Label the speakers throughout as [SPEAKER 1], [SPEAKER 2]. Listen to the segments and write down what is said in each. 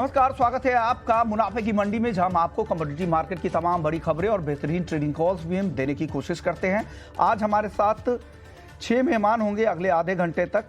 [SPEAKER 1] नमस्कार, स्वागत है आपका मुनाफे की मंडी में, जहां हम आपको कमोडिटी मार्केट की तमाम बड़ी खबरें और बेहतरीन ट्रेडिंग कॉल्स भी हम देने की कोशिश करते हैं। आज हमारे साथ 6 मेहमान होंगे अगले आधे घंटे तक।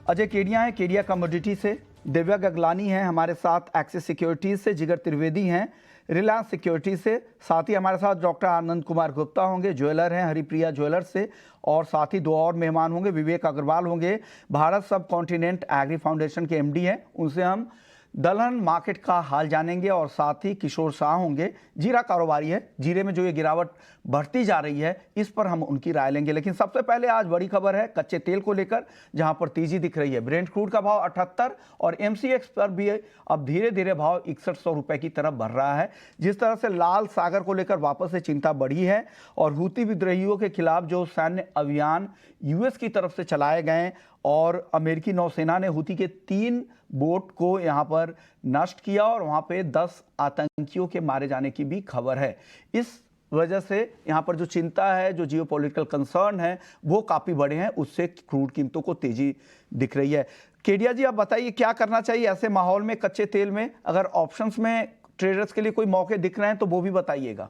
[SPEAKER 1] अजय केडिया हैं केडिया कमोडिटी से, दिव्या गगलानी हैं हमारे साथ एक्सिस सिक्योरिटीज से, जिगर त्रिवेदी हैं रिलायंस सिक्योरिटीज से, साथ ही हमारे साथ डॉक्टर आनंद कुमार गुप्ता होंगे, ज्वेलर हैं हरिप्रिया ज्वेलर से, और साथ ही 2 और मेहमान होंगे, विवेक अग्रवाल होंगे, भारत सब कॉन्टिनेंट एग्री फाउंडेशन के एमडी हैं, उनसे हम दलहन मार्केट का हाल जानेंगे, और साथ ही किशोर शाह होंगे, जीरा कारोबारी है, जीरे में जो ये गिरावट बढ़ती जा रही है इस पर हम उनकी राय लेंगे। लेकिन सबसे पहले आज बड़ी खबर है कच्चे तेल को लेकर, जहां पर तेजी दिख रही है। ब्रेंट क्रूड का भाव 78 और एमसीएक्स पर भी अब धीरे धीरे भाव 6100 रुपए की तरफ बढ़ रहा है। जिस तरह से लाल सागर को लेकर वापस से चिंता बढ़ी है और हूती विद्रोहियों के खिलाफ जो सैन्य अभियान यूएस की तरफ से चलाए गए और अमेरिकी नौसेना ने हूती के 3 बोट को यहां पर नष्ट किया और वहां पे 10 आतंकियों के मारे जाने की भी खबर है। इस वजह से यहां पर जो चिंता है, जो जियोपॉलिटिकल कंसर्न है, वो काफी बड़े हैं, उससे क्रूड कीमतों को तेजी दिख रही है। केडिया जी, आप बताइए क्या करना चाहिए ऐसे माहौल में कच्चे तेल में? अगर ऑप्शंस में ट्रेडर्स के लिए कोई मौके दिख रहे हैं तो वो भी बताइएगा।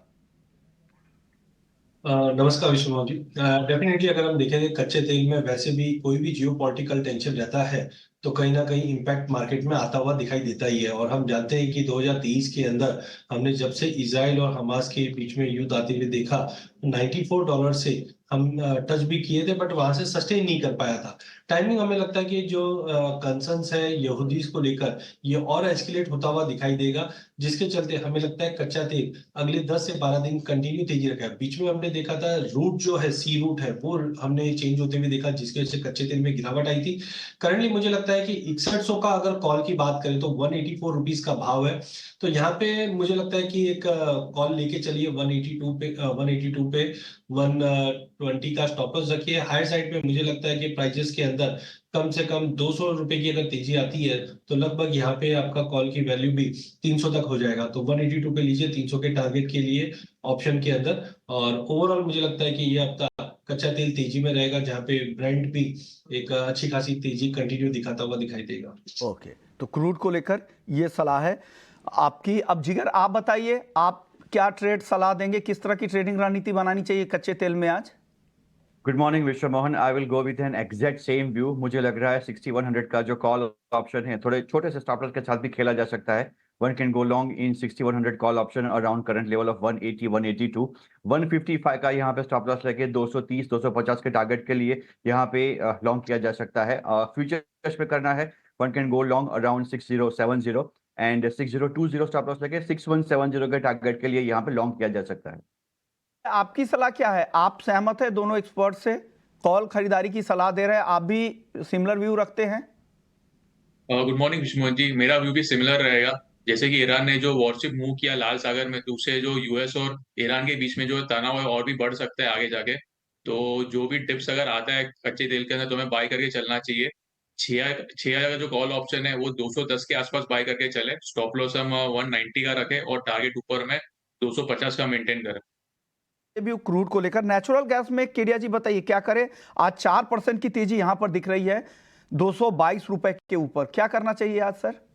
[SPEAKER 2] नमस्कार विश्वनाथ जी। डेफिनेटली अगर हम देखेंगे कच्चे तेल में वैसे भी कोई भी जियोपॉलिटिकल टेंशन रहता है तो कहीं ना कहीं इम्पैक्ट मार्केट में आता हुआ दिखाई देता ही है। और हम जानते हैं कि 2023 के अंदर हमने जब से इजराइल और हमास के बीच में युद्ध आते हुए देखा, $94 से हम टच भी किए थे, बट वहां से सस्टेन नहीं कर पाया था। टाइमिंग हमें लगता है कि जो कंसर्न्स है यहूदीज को लेकर ये और एस्केलेट होता हुआ दिखाई देगा, जिसके चलते हमें लगता है कच्चा तेल अगले 10 से 12 दिन कंटिन्यू तेजी रखेगा। बीच में हमने देखा था रूट जो है, सी रूट है, वो हमने चेंज होते हुए देखा, जिसकी वजह से कच्चे तेल में गिरावट आई थी। करंटली मुझे लगता है कि 6100 का अगर कॉल की बात करें तो 184 रुपीज का भाव है। तो यहाँ पे मुझे लगता है कि एक कॉल लेके चलिए 182 पे 120 का स्टॉप लॉस रखिए। हायर साइड पे मुझे लगता है कि प्राइजेस के अंदर कम से कम 200 रुपए की अगर तेजी आती है तो लगभग यहाँ पे आपका कॉल की वैल्यू भी 300 तक हो जाएगा। तो 182 पे लीजिए 300 के टारगेट के लिए ऑप्शन के अंदर। और ओवरऑल मुझे लगता है कि ये हफ्ता कच्चा तेल तेजी में रहेगा, जहाँ पे ब्रेंट भी एक अच्छी खासी तेजी कंटिन्यू दिखाता हुआ दिखाई देगा।
[SPEAKER 1] ओके, तो क्रूड को लेकर ये सलाह है आपकी। अब जिगर, आप बताइए, आप क्या ट्रेड सलाह देंगे? किस तरह की ट्रेडिंग रणनीति बनानी चाहिए कच्चे तेल में आज?
[SPEAKER 3] गुड मॉर्निंग विश्व Mohan. I will go with an exact same view. मुझे लग रहा है 6100 का जो कॉल ऑप्शन है, थोड़े छोटे से स्टॉप लॉस के साथ भी खेला जा सकता है। One can go long in 6100 call option around current level of 180 182। 155 का यहाँ पे स्टॉप लॉस लेके 230 250 के टारगेट के लिए यहाँ पे लॉन्ग किया जा सकता है। फ्यूचर्स पे करना है, one can go long around 6070 and 6020 stop loss लेके 6170 के टारगेट के लिए यहाँ पे लॉन्ग किया जा सकता है।
[SPEAKER 1] आपकी सलाह क्या है? आप सहमत है दोनों एक्सपर्ट से? कॉल खरीदारी की सलाह दे रहे हैं, आप भी सिमिलर व्यू रखते हैं?
[SPEAKER 4] गुड मॉर्निंग विष्णु जी, मेरा व्यू भी सिमिलर रहेगा। जैसे कि ईरान ने जो वॉरशिप मूव किया लाल सागर में, तो उससे जो यूएस और ईरान के बीच में जो तनाव है और भी बढ़ सकता है आगे जाके। तो जो भी टिप्स अगर आता है कच्चे तेल के अंदर तो हमें बाय करके चलना चाहिए। छिया का जो कॉल ऑप्शन है वो 210 के आसपास बाय करके चले। स्टॉप लॉस हम 190 का रखें और टारगेट ऊपर में 250 का मेंटेन करें।
[SPEAKER 1] भी क्रूड को लेकर नेचुरल गैस में केडिया जी बताइए क्या करें? आज 4% की तेजी यहां पर दिख रही है 222 रुपए के ऊपर, क्या करना चाहिए आज सर?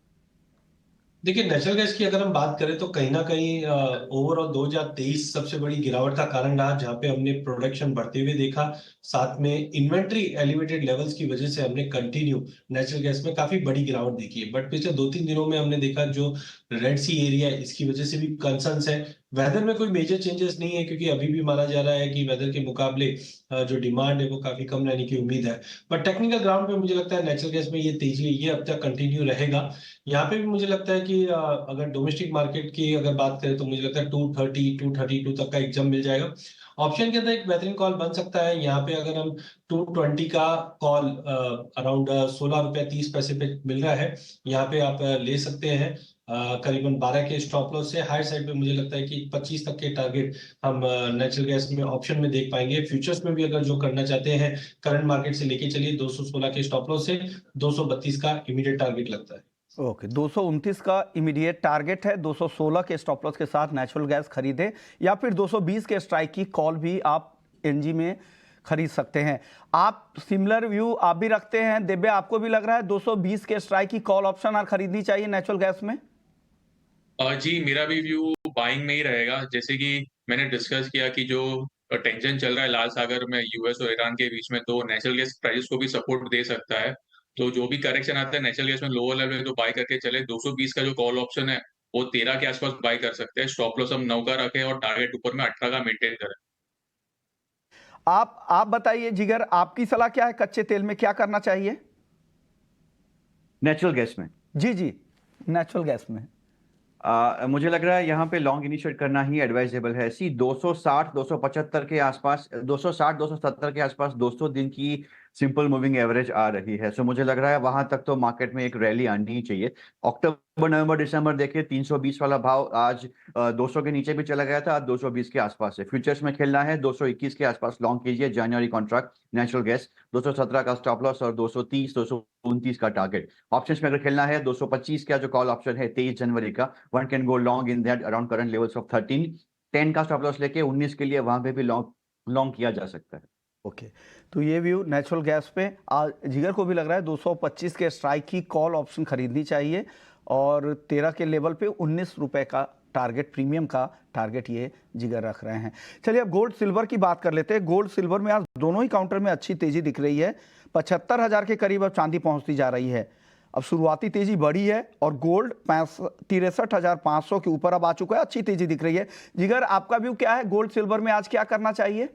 [SPEAKER 2] देखिए, नेचुरल गैस की अगर हम बात करें तो कहीं ना कहीं ओवरऑल 2023 सबसे बड़ी गिरावट का कारण रहा, जहां पे हमने प्रोडक्शन बढ़ते हुए देखा, साथ में इन्वेंट्री एलिवेटेड लेवल्स की वजह से हमने कंटिन्यू नेचुरल गैस में काफी बड़ी गिरावट देखी है। बट पिछले 2-3 दिनों में हमने देखा जो रेड सी एरिया है, इसकी वजह से भी कंसर्न्स है। वेदर में कोई मेजर चेंजेस नहीं है, क्योंकि अभी भी माना जा रहा है कि वेदर के मुकाबले जो डिमांड है वो काफी कम रहने की उम्मीद है। बट टेक्निकल ग्राउंड पे मुझे लगता है नेचुरल गैस में ये तेजी है, ये अब तक कंटिन्यू रहेगा। यहाँ पे भी मुझे लगता है कि अगर डोमेस्टिक मार्केट की अगर बात करें तो मुझे लगता है 230 232 तक का एक जंप मिल जाएगा। ऑप्शन के अंदर एक बेहतरीन कॉल बन सकता है। यहाँ पे अगर हम 220 का कॉल अराउंड 16 रुपए 30 पैसे पे मिल रहा है, यहाँ पे आप ले सकते हैं करीबन 12 के स्टॉप लॉस से। हायर साइड पे मुझे लगता है कि 25 तक के टारगेट हम नेचुरल गैस में ऑप्शन में देख पाएंगे। फ्यूचर्स में भी अगर जो करना चाहते हैं करंट मार्केट से लेके चलिए 216 के स्टॉप लॉस से 232 का इमीडिएट टारगेट लगता है।
[SPEAKER 1] ओके, 229 का इमीडिएट टारगेट है, 216 के स्टॉप लॉस के साथ नेचुरल गैस खरीदे, या फिर 220 के स्ट्राइक की कॉल भी आप एनजी में खरीद सकते हैं। आप सिमिलर व्यू आप भी रखते हैं? दिव्या, आपको भी लग रहा है 220 के स्ट्राइक की कॉल ऑप्शन और खरीदनी चाहिए नेचुरल गैस में?
[SPEAKER 4] जी, मेरा भी व्यू बाइंग में ही रहेगा। जैसे कि मैंने डिस्कस किया कि जो टेंशन चल रहा है लाल सागर में यूएस और ईरान के बीच में, तो नेचुरल गैस प्राइसेस को भी सपोर्ट दे सकता है। तो जो भी करेक्शन आता है नेचुरल गैस में लोअर लेवल पे तो बाय करके चले। 220 का जो कॉल ऑप्शन है, वो 13 के आसपास बाय कर सकते हैं। स्टॉप लॉस हम 9 का रखें और टारगेट ऊपर में 18 का मेंटेन करें।
[SPEAKER 1] आप बताइए जिगर, आपकी सलाह क्या है? कच्चे तेल में क्या करना चाहिए?
[SPEAKER 3] नेचुरल गैस में
[SPEAKER 1] जी जी, नेचुरल गैस में।
[SPEAKER 3] मुझे लग रहा है यहाँ पे लॉन्ग इनिशिएट करना ही एडवाइजेबल है। 260 275 के आसपास, 260 270 के आसपास 200 दिन की सिंपल मूविंग एवरेज आ रही है। सो मुझे लग रहा है वहां तक तो मार्केट में एक रैली आनी ही चाहिए। अक्टूबर नवंबर दिसंबर देखिए 320 वाला भाव आज 200 के नीचे भी चला गया था, आज 220 के आसपास है। फ्यूचर्स में खेलना है 221 के आसपास लॉन्ग कीजिए जनवरी कॉन्ट्रैक्ट नेचुरल गैस, 217 का स्टॉप लॉस और 230 229 का टारगेट। ऑप्शंस में अगर खेलना है 225 का जो कॉल ऑप्शन है 23 जनवरी का, one can go long in that around current levels of 13, 10 का स्टॉप लॉस लेके 19 के लिए वहां पे भी लॉन्ग लॉन्ग किया जा सकता है।
[SPEAKER 1] ओके, तो ये व्यू नेचुरल गैस पे आज जिगर को भी लग रहा है 225 के स्ट्राइक की कॉल ऑप्शन खरीदनी चाहिए और 13 के लेवल पे 19 रुपए का टारगेट, प्रीमियम का टारगेट ये जिगर रख रहे हैं। चलिए अब गोल्ड सिल्वर की बात कर लेते हैं। गोल्ड सिल्वर में आज दोनों ही काउंटर में अच्छी तेजी दिख रही है। 75,000 के करीब अब चांदी पहुंचती जा रही है। अब शुरुआती तेजी बढ़ी है और गोल्ड 63,500 के ऊपर अब आ चुका है, अच्छी तेजी दिख रही है। जिगर, आपका व्यू क्या है? गोल्ड सिल्वर में आज क्या करना चाहिए?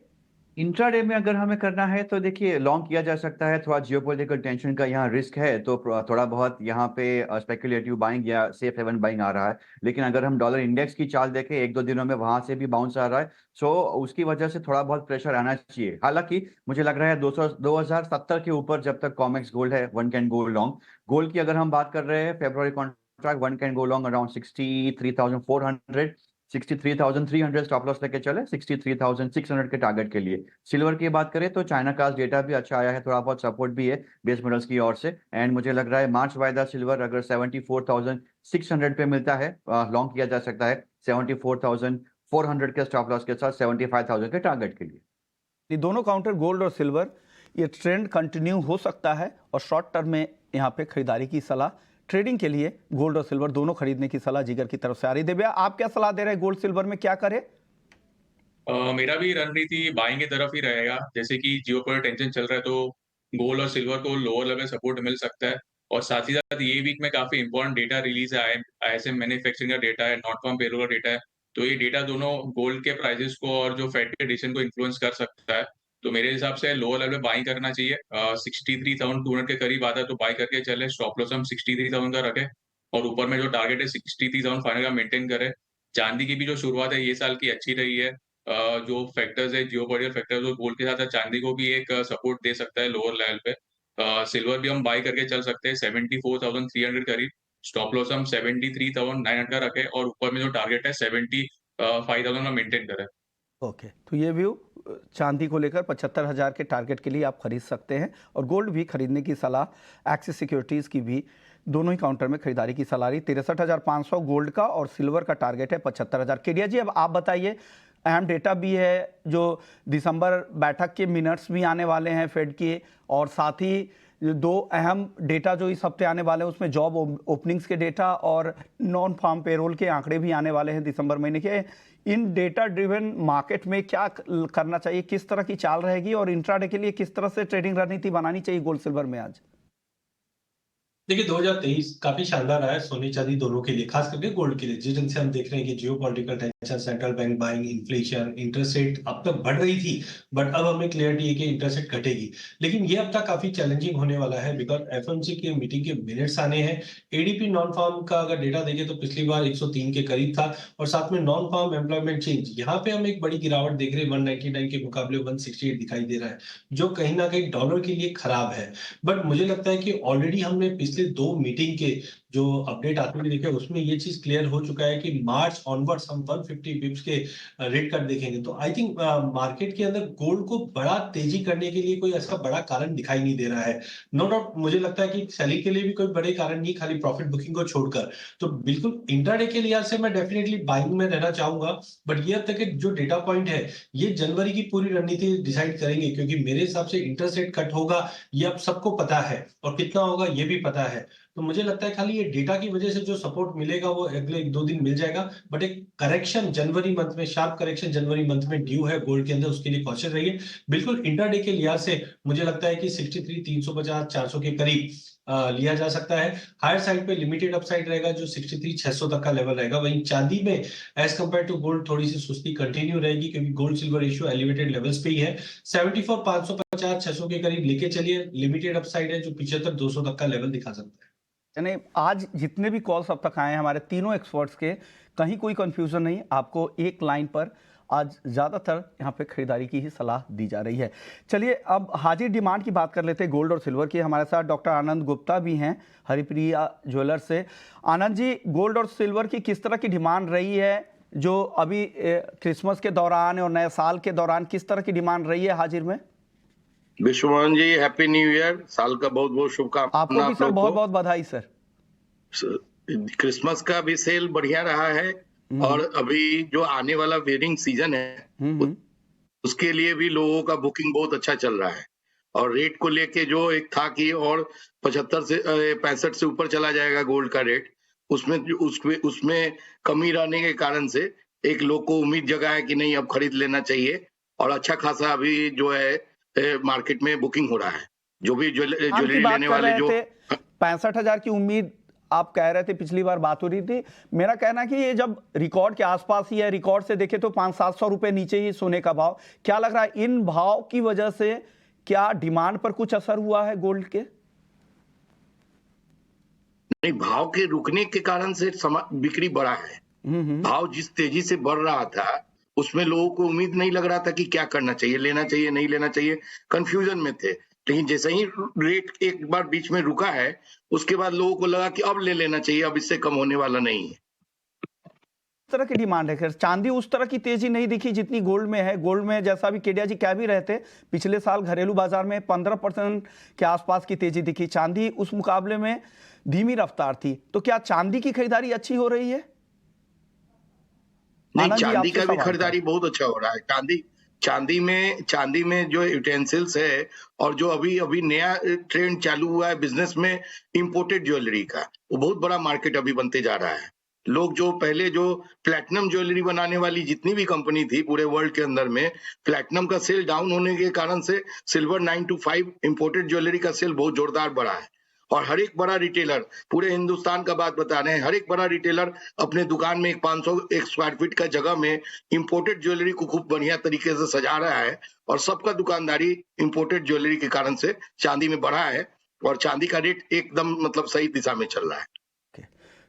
[SPEAKER 3] इंट्राडे में अगर हमें करना है तो देखिए लॉन्ग किया जा सकता है। थोड़ा जियोपॉलिटिकल टेंशन का यहाँ रिस्क है तो थोड़ा बहुत यहाँ पे स्पेकुलेटिव बाइंग या सेफ हेवन बाइंग आ रहा है। लेकिन अगर हम डॉलर इंडेक्स की चाल देखें, एक दो दिनों में वहां से भी बाउंस आ रहा है, सो उसकी वजह से थोड़ा बहुत प्रेशर आना चाहिए। हालांकि मुझे लग रहा है 2070 के ऊपर जब तक कॉमेक्स गोल्ड है one can go long. Gold की अगर हम बात कर रहे हैं February contract, one can go long around 63,400, 63,300 stop loss लेके चले 63,600 के टारगेट के लिए। सिल्वर की बात करें तो चाइना का डेटा भी अच्छा आया है, थोड़ा बहुत सपोर्ट भी है बेस मेटल्स की ओर से। एंड मुझे लग रहा है मार्च वायदा सिल्वर अगर 74,600 पे मिलता है, लॉन्ग किया जा सकता है 74,400 के स्टॉप लॉस के साथ 75,000 के टारगेट के लिए।
[SPEAKER 1] ये दोनों काउंटर गोल्ड और सिल्वर, ये ट्रेंड कंटिन्यू हो सकता है और शॉर्ट टर्म में यहाँ पे खरीदारी की सलाह, ट्रेडिंग के लिए गोल्ड और सिल्वर दोनों खरीदने की सलाह जिगर की तरफ से आ रही है। दिव्या, आप क्या सलाह दे रहे हैं? गोल्ड सिल्वर में क्या करे?
[SPEAKER 4] मेरा भी रणनीति बाइंग की तरफ ही रहेगा। जैसे कि जियो पर टेंशन चल रहा है तो गोल्ड और सिल्वर को लोअर लेवल सपोर्ट मिल सकता है। और साथ ही साथ ये वीक में काफी इंपॉर्टेंट डेटा रिलीज है, आईएसएम मैन्युफैक्चरिंग का डेटा है, नॉट फार्म पेरोल का डेटा है। तो ये डेटा दोनों गोल्ड के प्राइसेस को और जो फेड के डिसीजन को इन्फ्लुएंस कर सकता है। तो मेरे हिसाब से लोअर लेवल पे बाइंग करना चाहिए। 63,200 के करीब आता है तो बाय करके चले। स्टॉप लॉस हम 63,000 का रखें और ऊपर में जो टारगेट है 63,500 का मेंटेन करें। चांदी की भी जो शुरुआत है ये साल की अच्छी रही है। जो फैक्टर्स है, जियोपॉलिटिकल फैक्टर्स, वो गोल्ड के साथ चांदी को भी एक सपोर्ट दे सकता है लोअर लेवल पे। सिल्वर भी हम बाय करके चल सकते हैं 74,300 करीब। स्टॉप लॉस हम 73,900 का रखें और ऊपर में जो टारगेट है 75,000 का मेंटेन करें।
[SPEAKER 1] ओके, तो ये व्यू चांदी को लेकर 75,000 के टारगेट के लिए आप खरीद सकते हैं और गोल्ड भी खरीदने की सलाह एक्सिस सिक्योरिटीज़ की भी दोनों ही काउंटर में खरीदारी की सलाह रही। 63,500 गोल्ड का और सिल्वर का टारगेट है 75,000। केडिया जी, अब आप बताइए, अहम डेटा भी है जो दिसंबर बैठक के मिनट्स भी आने वाले हैं फेड के, और साथ ही दो अहम डेटा जो इस हफ्ते आने वाले हैं उसमें जॉब ओपनिंग्स के डेटा और नॉन फार्म पेरोल के आंकड़े भी आने वाले हैं दिसंबर महीने के। इन डेटा ड्रिवन मार्केट में क्या करना चाहिए, किस तरह की चाल रहेगी और इंट्राडे के लिए किस तरह से ट्रेडिंग रणनीति बनानी चाहिए गोल्ड सिल्वर में आज?
[SPEAKER 2] देखिए 2023 काफी शानदार रहा है सोने चांदी दोनों के लिए, खास करके गोल्ड के लिए। जिस ढंग से हम देख रहे हैं कि geopolitical tension, central bank buying, inflation, interest rate अब तक बढ़ रही थी, बट अब हमें क्लियरिटी है कि इंटरेस्ट रेट घटेगी। लेकिन ये हफ्ता काफी चैलेंजिंग होने वाला है बिकॉज एफएमसी की मीटिंग के मिनट्स आने हैं। एडीपी नॉन फार्म का अगर डेटा देखें तो पिछली बार 103 के करीब था और साथ में नॉन फार्म एम्प्लॉयमेंट चेंज, यहाँ पे हम एक बड़ी गिरावट देख रहे हैं। 199 के मुकाबले 168 दिखाई दे रहा है, जो कहीं ना कहीं डॉलर के लिए खराब है। बट मुझे लगता है कि ऑलरेडी हमने पिछले 2 मीटिंग के जो अपडेट आते हुए देखे उसमें ये चीज क्लियर हो चुका है कि मार्च ऑनवर्ड्स हम 150 बिप्स के रेट कट देखेंगे। तो आई थिंक मार्केट के अंदर गोल्ड को बड़ा तेजी करने के लिए कोई ऐसा बड़ा कारण दिखाई नहीं दे रहा है। नो डाउट मुझे लगता है कि सेलिंग के लिए भी कोई बड़े कारण नहीं, खाली प्रॉफिट बुकिंग को छोड़कर। तो बिल्कुल इंट्राडे के लिहाज से मैं डेफिनेटली बाइंग में रहना चाहूंगा। बट ये अब तक जो डेटा पॉइंट है ये जनवरी की पूरी रणनीति डिसाइड करेंगे, क्योंकि मेरे हिसाब से इंटरेस्ट रेट कट होगा ये अब सबको पता है और कितना होगा ये भी पता है। तो मुझे लगता है खाली ये डेटा की वजह से जो सपोर्ट मिलेगा वो अगले 1-2 दिन मिल जाएगा, बट एक करेक्शन जनवरी मंथ में, शार्प करेक्शन जनवरी मंथ में ड्यू है गोल्ड के अंदर, उसके लिए कॉशियस रहिए। बिल्कुल इंट्राडे के लिहाज से मुझे लगता है कि 63 350 400 के करीब लिया जा सकता है। हायर साइड पे लिमिटेड अपसाइड रहेगा जो 63 600 तक का लेवल रहेगा। वहीं चांदी में एज कंपेयर टू गोल्ड थोड़ी सी सुस्ती कंटिन्यू रहेगी, क्योंकि gold silver ratio elevated levels पे ही है। 74 550 600 के करीब लेके चलिए, लिमिटेड अपसाइड है जो 75 200 तक का लेवल दिखा सकता है।
[SPEAKER 1] यानी आज जितने भी कॉल्स अब तक आए हैं हमारे तीनों एक्सपर्ट्स के, कहीं कोई कंफ्यूजन नहीं, आपको एक लाइन पर आज ज़्यादातर यहाँ पे खरीदारी की ही सलाह दी जा रही है। चलिए अब हाजिर डिमांड की बात कर लेते हैं गोल्ड और सिल्वर की। हमारे साथ डॉक्टर आनंद गुप्ता भी हैं हरिप्रिया ज्वेलर्स से। आनंद जी, गोल्ड और सिल्वर की किस तरह की डिमांड रही है जो अभी क्रिसमस के दौरान और नए साल के दौरान किस तरह की डिमांड रही है हाजिर में?
[SPEAKER 5] विश्वमोहन जी, हैप्पी न्यू ईयर, साल का बहुत बहुत शुभकामना।
[SPEAKER 1] आपको भी सर बहुत बहुत बधाई सर।
[SPEAKER 5] क्रिसमस का भी सेल बढ़िया रहा है और अभी जो आने वाला वेडिंग सीजन है उसके लिए भी लोगों का बुकिंग बहुत अच्छा चल रहा है। और रेट को लेके जो एक था कि और 75 से 65 से ऊपर चला जाएगा गोल्ड का रेट, उसमें कमी रहने के कारण से एक लोग को उम्मीद जगा है कि नहीं अब खरीद लेना चाहिए। और अच्छा खासा अभी जो है मार्केट में बुकिंग हो रहा है। जो भी ज्वेलरी लेने वाले जो
[SPEAKER 1] 65,000 की उम्मीद आप कह रहे थे, पिछली बार बात हो रही थी, मेरा कहना है कि ये जब रिकॉर्ड के आसपास ही है, रिकॉर्ड से देखे तो 500-700 रुपए नीचे ही सोने का भाव, क्या लग रहा है इन भाव की वजह से क्या डिमांड पर कुछ असर हुआ है गोल्ड के?
[SPEAKER 5] नहीं, भाव के रुकने के कारण से बिक्री बढ़ा है। भाव जिस तेजी से बढ़ रहा था उसमें लोगों को उम्मीद नहीं लग रहा था कि क्या करना चाहिए, लेना चाहिए नहीं लेना चाहिए, कंफ्यूजन में थे। लेकिन जैसे ही रेट एक बार बीच में रुका है उसके बाद लोगों को लगा कि अब ले लेना चाहिए, अब इससे कम होने वाला नहीं है।
[SPEAKER 1] इस तरह की डिमांड है। खैर चांदी उस तरह की तेजी नहीं दिखी जितनी गोल्ड में है। गोल्ड में जैसा भी केडिया जी कह भी रहे थे, पिछले साल घरेलू बाजार में 15% के आसपास की तेजी दिखी, चांदी उस मुकाबले में धीमी रफ्तार थी। तो क्या चांदी की खरीदारी अच्छी हो रही है?
[SPEAKER 5] नहीं, चांदी का भी खरीदारी बहुत अच्छा हो रहा है। चांदी में जो यूटेंसिल्स है और जो अभी नया ट्रेंड चालू हुआ है बिजनेस में इंपोर्टेड ज्वेलरी का, वो बहुत बड़ा मार्केट अभी बनते जा रहा है। लोग जो पहले जो प्लैटिनम ज्वेलरी बनाने वाली जितनी भी कंपनी थी पूरे वर्ल्ड के अंदर में, प्लैटिनम का सेल डाउन होने के कारण से सिल्वर 925 इंपोर्टेड ज्वेलरी का सेल बहुत जोरदार बढ़ा है। और हर एक बड़ा रिटेलर, पूरे हिंदुस्तान का बात बता रहे हैं, हर एक बड़ा रिटेलर अपने दुकान में 500 स्क्वायर फीट का जगह में इंपोर्टेड ज्वेलरी को खूब बढ़िया तरीके से सजा रहा है। और सबका दुकानदारी इंपोर्टेड ज्वेलरी के कारण से चांदी में बढ़ा है और चांदी का रेट एकदम मतलब सही दिशा में चल रहा है।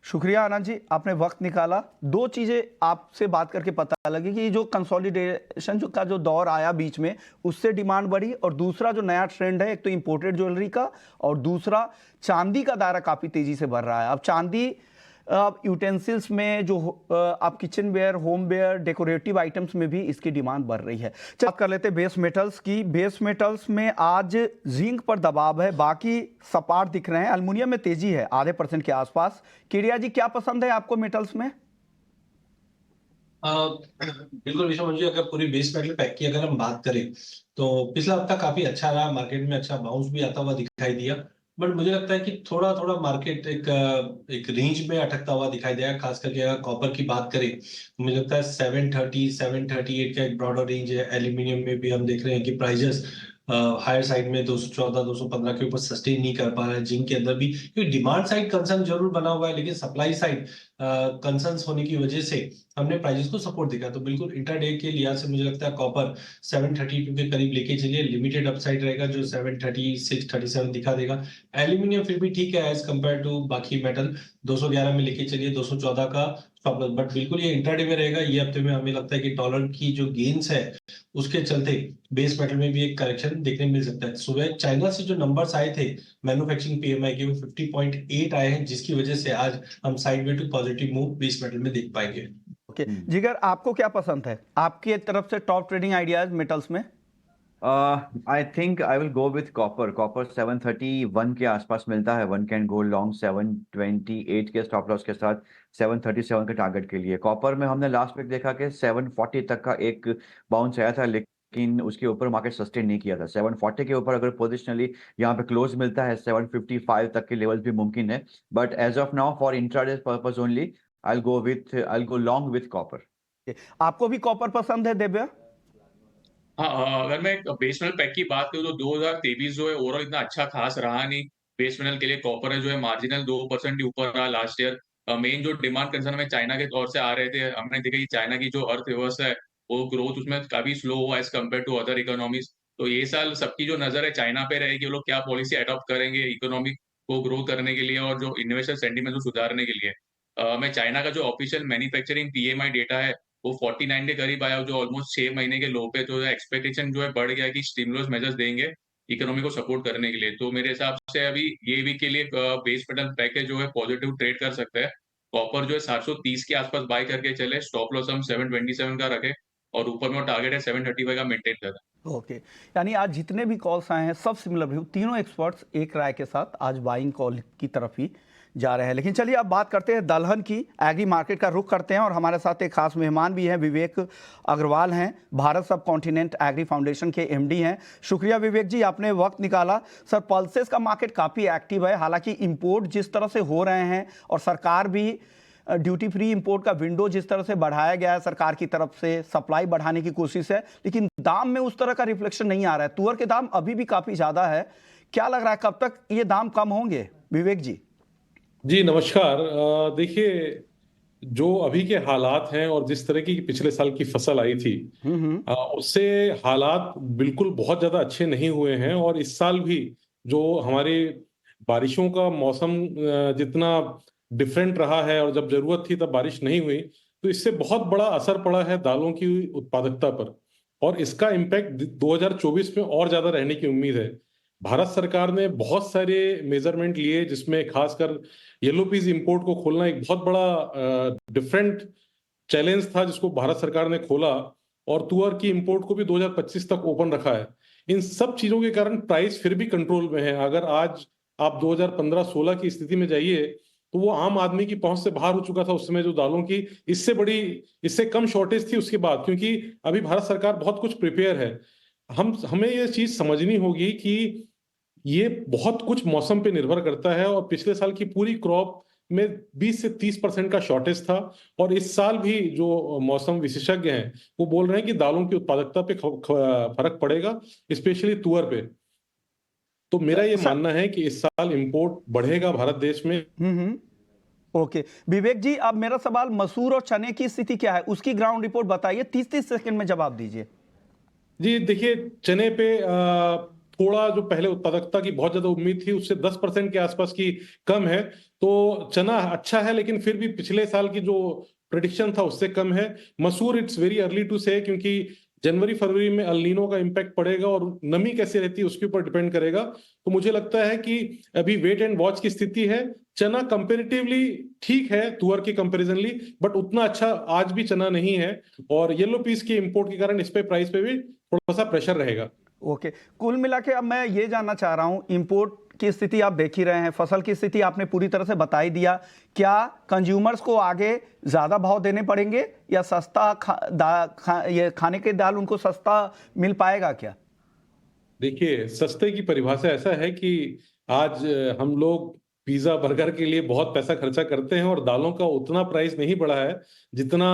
[SPEAKER 1] शुक्रिया आनंद जी, आपने वक्त निकाला। दो चीजें आपसे बात करके पता लगी कि जो कंसोलिडेशन का जो दौर आया बीच में उससे डिमांड बढ़ी, और दूसरा जो नया ट्रेंड है, एक तो इंपोर्टेड ज्वेलरी का और दूसरा चांदी का दायरा काफी तेजी से बढ़ रहा है। अब चांदी यूटेंसिल्स में जो आप kitchen ware, home ware, decorative items में भी इसकी डिमांड बढ़ रही है। बात कर लेते हैं बेस मेटल्स की। बेस मेटल्स में आज जिंक पर दबाव है, बाकी सपाट दिख रहे हैं। एल्युमिनियम में तेजी है आधे % के आसपास। केडिया जी, क्या पसंद है आपको मेटल्स में?
[SPEAKER 2] बिल्कुल विश्व जी, अगर पूरी बेस मेटल पैक की अगर हम बात करें तो पिछला हफ्ता काफी अच्छा रहा, मार्केट में अच्छा बाउंस भी आता हुआ दिखाई दिया। बट मुझे लगता है कि थोड़ा थोड़ा मार्केट एक रेंज में अटकता हुआ दिखाई देगा। खास करके अगर कॉपर की बात करें तो मुझे लगता है 730 738 का एक ब्रॉडर रेंज है। एल्यूमिनियम में भी हम देख रहे हैं कि प्राइजेस हायर साइड में 214 215 के ऊपर सस्टेन नहीं कर पा रहा है। जिंक के अंदर भी क्योंकि डिमांड साइड कंसर्न जरूर बना हुआ है, लेकिन सप्लाई साइड कंसर्न्स होने की वजह से हमने प्राइजेस को सपोर्ट दिखा। तो बिल्कुल इंट्राडे के लिहाज से मुझे लगता है कॉपर 732 के करीब लेके चलिए, लिमिटेड अपसाइड रहेगा जो 736 37 दिखा देगा। एल्यूमिनियम फिर भी ठीक है एज कंपेयर टू बाकी मेटल, 211 में लेके चलिए, 214 का स्टॉप लॉस। बट बिल्कुल ये इंट्राडे में रहेगा। ये हफ्ते में हमें लगता है कि डॉलर की जो गेन्स है उसके चलते बेस मेटल में भी एक करेक्शन देखने मिल सकता है। सुबह चाइना से जो नंबर्स आए थे मैन्युफैक्चरिंग PMI के, वो 50.8 आए हैं, जिसकी वजह से आज हम sideway to positive move base metal में देख पाएंगे।
[SPEAKER 1] ओके जिगर, आपको क्या पसंद है? आपकी तरफ से टॉप ट्रेडिंग आइडियाज मेटल्स में?
[SPEAKER 3] I think I will go with copper. Copper 731 के आसपास मिलता है। वन कैन गो लॉन्ग 728 के स्टॉप लॉस के साथ 737 के टारगेट के लिए। कॉपर में हमने लास्ट वीक देखा कि 740 तक का एक बाउंस आया था, लेकिन लेकिन उसके ऊपर मार्केट सस्टेन नहीं किया था। 740 के ऊपर अगर पोजिशनली यहाँ पे क्लोज मिलता है 755 तक के लेवल भी मुमकिन है, but as of now for intraday purpose only I go long with copper.
[SPEAKER 1] आपको भी कॉपर पसंद है दिव्या?
[SPEAKER 4] हाँ, अगर मैं बेस मेटल पैक की बात करूँ तो 2023 जो है ओवरऑल इतना अच्छा खास रहा नहीं बेस मेटल के लिए। कॉपर है जो है मार्जिनल 2% ही ऊपर रहा लास्ट ईयर। मेन जो डिमांड कंसर्न में चाइना के तौर से आ रहे थे, हमने देखा कि चाइना की जो अर्थव्यवस्था है वो ग्रोथ उसमें काफी स्लो हुआ as compare to other economies. तो ये साल सबकी जो नजर है चाइना पे रहेगी, वो लोग क्या पॉलिसी अडॉप्ट करेंगे इकोनॉमी को ग्रो करने के लिए और जो इन्वेस्टर सेंटीमेंट को सुधारने के लिए। मैं चाइना का जो ऑफिशियल मैन्युफैक्चरिंग पीएमआई डेटा है वो 49 के करीब आया, जो ऑलमोस्ट 6 महीने के लो पे। तो एक्सपेक्टेशन जो है बढ़ गया कि स्टिमुलस मेजर्स देंगे इकोनॉमी को सपोर्ट करने के लिए। तो मेरे हिसाब से अभी ये वीक के लिए बेस मेटल पैकेज जो है पॉजिटिव ट्रेड कर सकते हैं। कॉपर जो है 730 के आसपास बाय करके चले, स्टॉप लॉस हम 727 का रखे और ऊपर में टारगेट है 735 का मेंटेन करें।
[SPEAKER 1] ओके, यानी आज जितने भी कॉल्स आए हैं सब सिमिलर व्यू, तीनों एक्सपर्ट्स एक राय के साथ आज बाइंग कॉल की तरफ ही जा रहे हैं। लेकिन चलिए अब बात करते हैं दलहन की, एग्री मार्केट का रुख करते हैं और हमारे साथ एक खास मेहमान भी हैं, विवेक अग्रवाल हैं, भारत सब कॉन्टिनेंट एग्री फाउंडेशन के एमडी हैं। शुक्रिया विवेक जी, आपने वक्त निकाला। सर, पल्सेस का मार्केट काफ़ी एक्टिव है, हालांकि इंपोर्ट जिस तरह से हो रहे हैं और सरकार भी ड्यूटी फ्री इंपोर्ट का विंडो जिस तरह से बढ़ाया गया है सरकार की तरफ से, सप्लाई बढ़ाने की कोशिश है, लेकिन दाम में उस तरह का रिफ्लेक्शन नहीं आ रहा है। तुअर के दाम अभी भी काफ़ी ज़्यादा है, क्या लग रहा है कब तक ये दाम कम होंगे? विवेक जी।
[SPEAKER 6] जी नमस्कार। देखिए, जो अभी के हालात हैं और जिस तरह की पिछले साल की फसल आई थी उससे हालात बिल्कुल बहुत ज़्यादा अच्छे नहीं हुए हैं। और इस साल भी जो हमारे बारिशों का मौसम जितना डिफरेंट रहा है और जब जरूरत थी तब बारिश नहीं हुई, तो इससे बहुत बड़ा असर पड़ा है दालों की उत्पादकता पर और इसका इम्पैक्ट 2024 में और ज़्यादा रहने की उम्मीद है। भारत सरकार ने बहुत सारे मेजरमेंट लिए, जिसमें खासकर येलो पीस इंपोर्ट को खोलना एक बहुत बड़ा डिफरेंट चैलेंज था जिसको भारत सरकार ने खोला, और तुअर की इंपोर्ट को भी 2025 तक ओपन रखा है। इन सब चीजों के कारण प्राइस फिर भी कंट्रोल में है। अगर आज आप 2015-16 की स्थिति में जाइए तो वो आम आदमी की पहुंच से बाहर हो चुका था उस समय, जो दालों की इससे कम शॉर्टेज थी उसके बाद, क्योंकि अभी भारत सरकार बहुत कुछ प्रिपेयर है। हमें ये चीज समझनी होगी कि ये बहुत कुछ मौसम पे निर्भर करता है और पिछले साल की पूरी क्रॉप में 20 से 30% का शॉर्टेज था, और इस साल भी जो मौसम विशेषज्ञ हैं वो बोल रहे हैं कि दालों की उत्पादकता पे फर्क पड़ेगा, स्पेशली तुअर पे। तो मेरा ये मानना है कि इस साल इंपोर्ट बढ़ेगा भारत देश में।
[SPEAKER 1] ओके विवेक जी, अब मेरा सवाल मसूर और चने की स्थिति क्या है, उसकी ग्राउंड रिपोर्ट बताइए, 30-30 सेकंड में जवाब दीजिए।
[SPEAKER 6] जी देखिए, चने पे थोड़ा जो पहले उत्पादकता की बहुत ज्यादा उम्मीद थी उससे 10% के आसपास की कम है। तो चना अच्छा है, लेकिन फिर भी पिछले साल की जो प्रेडिक्शन था उससे कम है। मसूर इट्स वेरी अर्ली टू से, क्योंकि जनवरी फरवरी में अल नीनो का इम्पैक्ट पड़ेगा और नमी कैसे रहती है उसके ऊपर डिपेंड करेगा। तो मुझे लगता है कि अभी वेट एंड वॉच की स्थिति है। चना कंपेरेटिवली ठीक है तुअर के कंपेरिजनली, बट उतना अच्छा आज भी चना नहीं है, और येलो पीस के इंपोर्ट के कारण इस पे प्राइस पे भी थोड़ा सा प्रेशर रहेगा।
[SPEAKER 1] ओके कुल मिला के अब मैं ये जानना चाह रहा हूं, इंपोर्ट की स्थिति आप देख ही रहे हैं, फसल की स्थिति आपने पूरी तरह से बता ही दिया। क्या कंज्यूमर्स को आगे ज्यादा भाव देने पड़ेंगे या सस्ता ये खाने के दाल उनको सस्ता मिल पाएगा क्या?
[SPEAKER 6] देखिए, सस्ते की परिभाषा ऐसा है कि आज हम लोग पिज्जा बर्गर के लिए बहुत पैसा खर्चा करते हैं और दालों का उतना प्राइस नहीं बढ़ा है जितना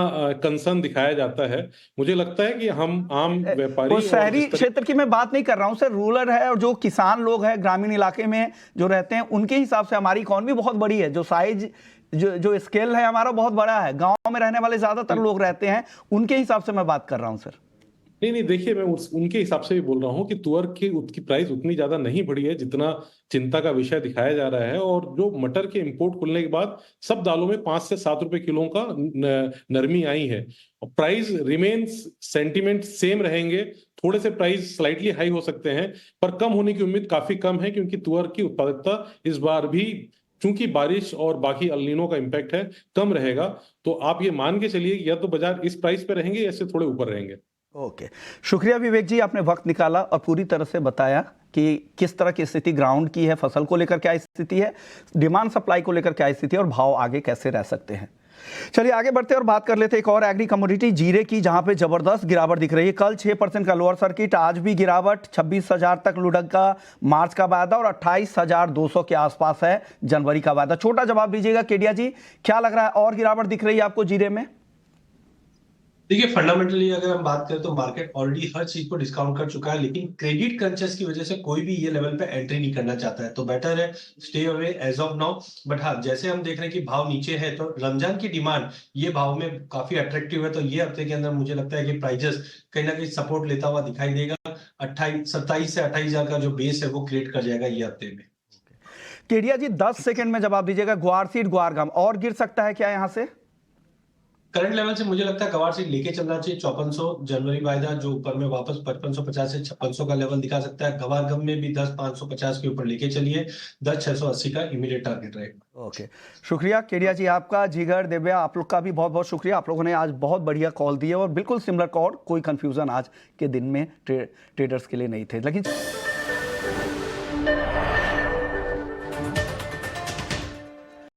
[SPEAKER 6] कंसर्न दिखाया जाता है। मुझे लगता है कि हम आम व्यापारी
[SPEAKER 1] वो शहरी क्षेत्र की मैं बात नहीं कर रहा हूं सर, रूरल है और जो किसान लोग हैं ग्रामीण इलाके में जो रहते हैं, उनके हिसाब से हमारी इकॉनमी बहुत बड़ी है, जो साइज जो स्केल है हमारा बहुत बड़ा है, गाँव में रहने वाले ज्यादातर लोग रहते हैं, उनके हिसाब से मैं बात कर रहा हूँ सर।
[SPEAKER 6] नहीं, देखिए, मैं उनके हिसाब से भी बोल रहा हूँ कि तुअर की प्राइस उतनी ज्यादा नहीं बढ़ी है जितना चिंता का विषय दिखाया जा रहा है। और जो मटर के इंपोर्ट खुलने के बाद सब दालों में 5 से 7 रुपए किलो का नरमी आई है। प्राइस रिमेन्स, सेंटीमेंट सेम रहेंगे, थोड़े से प्राइस स्लाइटली हाई हो सकते हैं, पर कम होने की उम्मीद काफी कम है, क्योंकि तुअर की उत्पादकता इस बार भी चूंकि बारिश और बाकी अल नीनो का इम्पैक्ट है कम रहेगा। तो आप ये मान के चलिए या तो बाजार इस प्राइस पे रहेंगे या इससे थोड़े ऊपर रहेंगे।
[SPEAKER 1] ओके शुक्रिया विवेक जी, आपने वक्त निकाला और पूरी तरह से बताया कि किस तरह की स्थिति ग्राउंड की है, फसल को लेकर क्या स्थिति है, डिमांड सप्लाई को लेकर क्या स्थिति है और भाव आगे कैसे रह सकते हैं। चलिए आगे बढ़ते हैं और बात कर लेते हैं एक और एग्री कमोडिटी जीरे की, जहां पे जबरदस्त गिरावट दिख रही है। कल 6% का लोअर सर्किट, आज भी गिरावट 26,000 तक लुढ़क का मार्च का वायदा और 28,200 के आसपास है जनवरी का वायदा। छोटा जवाब दीजिएगा केडिया जी, क्या लग रहा है और गिरावट दिख रही है आपको जीरे में?
[SPEAKER 2] देखिए फंडामेंटली अगर हम बात करें तो मार्केट ऑलरेडी हर चीज को डिस्काउंट कर चुका है, लेकिन क्रेडिट कंसेस की वजह से कोई भी ये लेवल पे एंट्री नहीं करना चाहता है, तो बेटर है stay away as of now. But हाँ, जैसे हम देख रहे हैं कि भाव नीचे है तो रमजान की डिमांड ये भाव में काफी अट्रैक्टिव है, तो ये हफ्ते के अंदर मुझे लगता है कि प्राइजेस कहीं ना कहीं सपोर्ट लेता हुआ दिखाई देगा। 27 से 28,000 का जो बेस है वो क्रिएट कर जाएगा ये हफ्ते में।
[SPEAKER 1] केडिया जी 10 सेकंड में जवाब दीजिएगा, ग्वार सीड ग्वारगाम और गिर सकता है क्या यहां से?
[SPEAKER 2] करंट लेवल से मुझे लगता है गवार सीट लेके चलना चाहिए। 5400 जनवरी वायदा जो ऊपर में वापस 5550 से 5600 का लेवल दिखा सकता है। गवार गम में भी 10,550 के ऊपर लेके चलिए, 10,680 का इमीडिएट टारगेट रहेगा।
[SPEAKER 1] ओके, शुक्रिया केडिया जी आपका। जिगर दिव्या आप लोग का भी बहुत बहुत शुक्रिया, आप लोगों ने आज बहुत बढ़िया कॉल दिए और बिल्कुल सिमिलर कॉल, कोई कंफ्यूजन आज के दिन में ट्रेडर्स के लिए नहीं थे। लेकिन